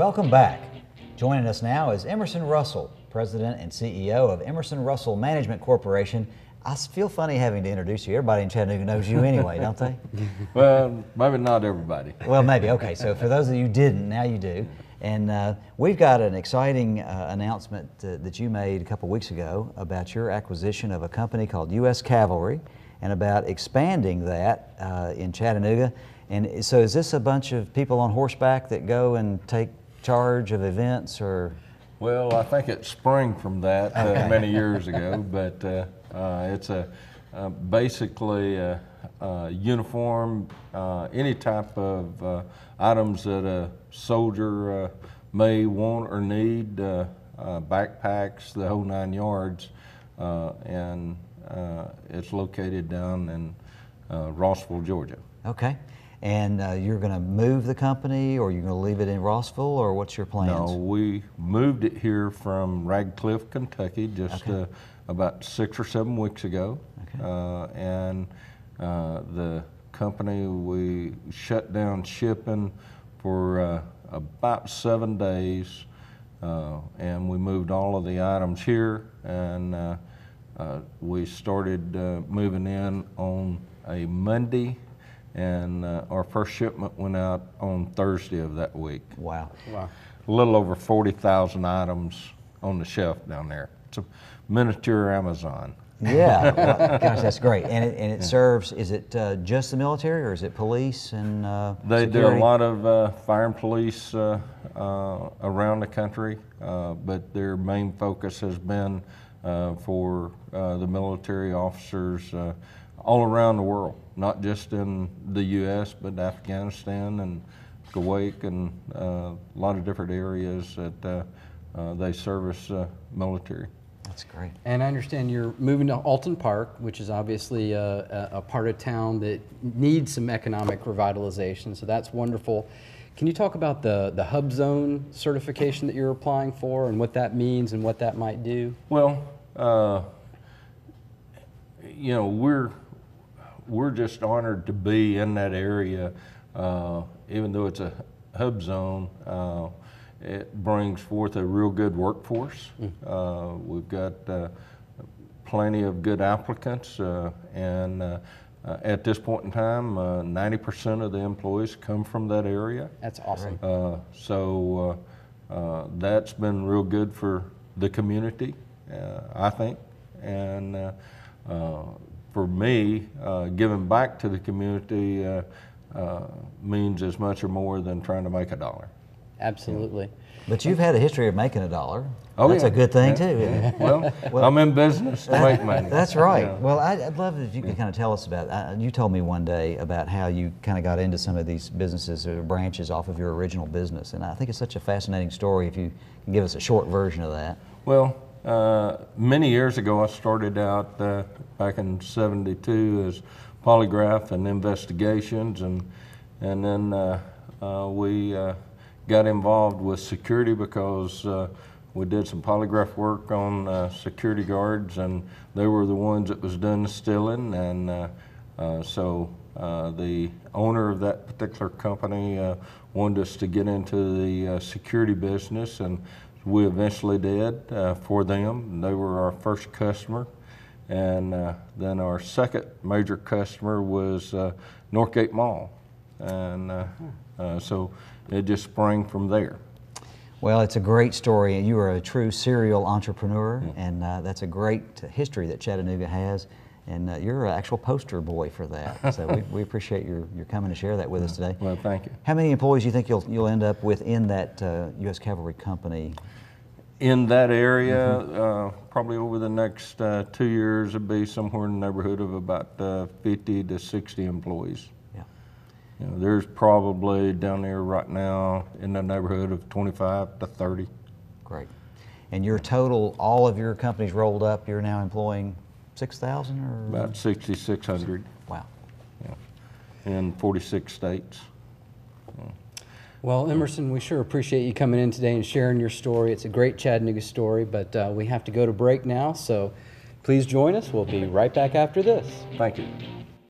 Welcome back. Joining us now is Emerson Russell, President and CEO of Emerson Russell Management Corporation. I feel funny having to introduce you. Everybody in Chattanooga knows you anyway, don't they? Well, maybe not everybody. Well, maybe. Okay, so for those of you who didn't, now you do. And we've got an exciting announcement that you made a couple weeks ago about your acquisition of a company called U.S. Cavalry and about expanding that in Chattanooga. And so is this a bunch of people on horseback that go and take charge of events, or? Well, I think it sprang from that many years ago, but it's basically a uniform, any type of items that a soldier may want or need, backpacks, the whole 9 yards, and it's located down in Rossville, Georgia. Okay. And you're going to move the company, or you're going to leave it in Rossville, or what's your plans? No, we moved it here from Radcliffe, Kentucky, just about 6 or 7 weeks ago. Okay. And the company, we shut down shipping for about 7 days, and we moved all of the items here, and we started moving in on a Monday. And our first shipment went out on Thursday of that week. Wow. Wow. A little over 40,000 items on the shelf down there. It's a miniature Amazon. Yeah, well, gosh, that's great. And it serves, is it just the military, or is it police and They security? do a lot of fire and police around the country, but their main focus has been for the military officers all around the world, not just in the U.S., but Afghanistan and Kuwait and a lot of different areas that they service military. That's great. And I understand you're moving to Alton Park, which is obviously a part of town that needs some economic revitalization, so that's wonderful. Can you talk about the HUBZone certification that you're applying for and what that means and what that might do? Well, you know, we're just honored to be in that area, even though it's a hub zone. It brings forth a real good workforce. We've got plenty of good applicants, and at this point in time, 90% of the employees come from that area. That's awesome. So that's been real good for the community, I think, and for me, giving back to the community means as much or more than trying to make a dollar. Absolutely. But you've had a history of making a dollar. Oh, that's yeah. a good thing, Yeah. too. Yeah. Well, I'm in business to make money. That's right. Yeah. Well, I'd love if you could kind of tell us about, you told me one day about how you kind of got into some of these businesses or branches off of your original business, and I think it's such a fascinating story. If you can give us a short version of that. Well, many years ago, I started out back in '72 as polygraph and investigations, and then we got involved with security because we did some polygraph work on security guards, and they were the ones that was doing the stealing, and so the owner of that particular company wanted us to get into the security business, and we eventually did for them. They were our first customer, and then our second major customer was Northgate Mall, and so it just sprang from there. Well, it's a great story, and you are a true serial entrepreneur, and that's a great history that Chattanooga has, and you're an actual poster boy for that. So we appreciate your coming to share that with us today. Well, thank you. How many employees do you think you'll end up with in that U.S. Cavalry company? In that area, probably over the next 2 years, it'll be somewhere in the neighborhood of about 50 to 60 employees. Yeah. You know, there's probably down there right now in the neighborhood of 25 to 30. Great. And your total, all of your companies rolled up, you're now employing 6,000 or? About 6,600. Wow. Yeah. In 46 states. Well, Emerson, we sure appreciate you coming in today and sharing your story. It's a great Chattanooga story, but we have to go to break now, so please join us. We'll be right back after this. Thank you.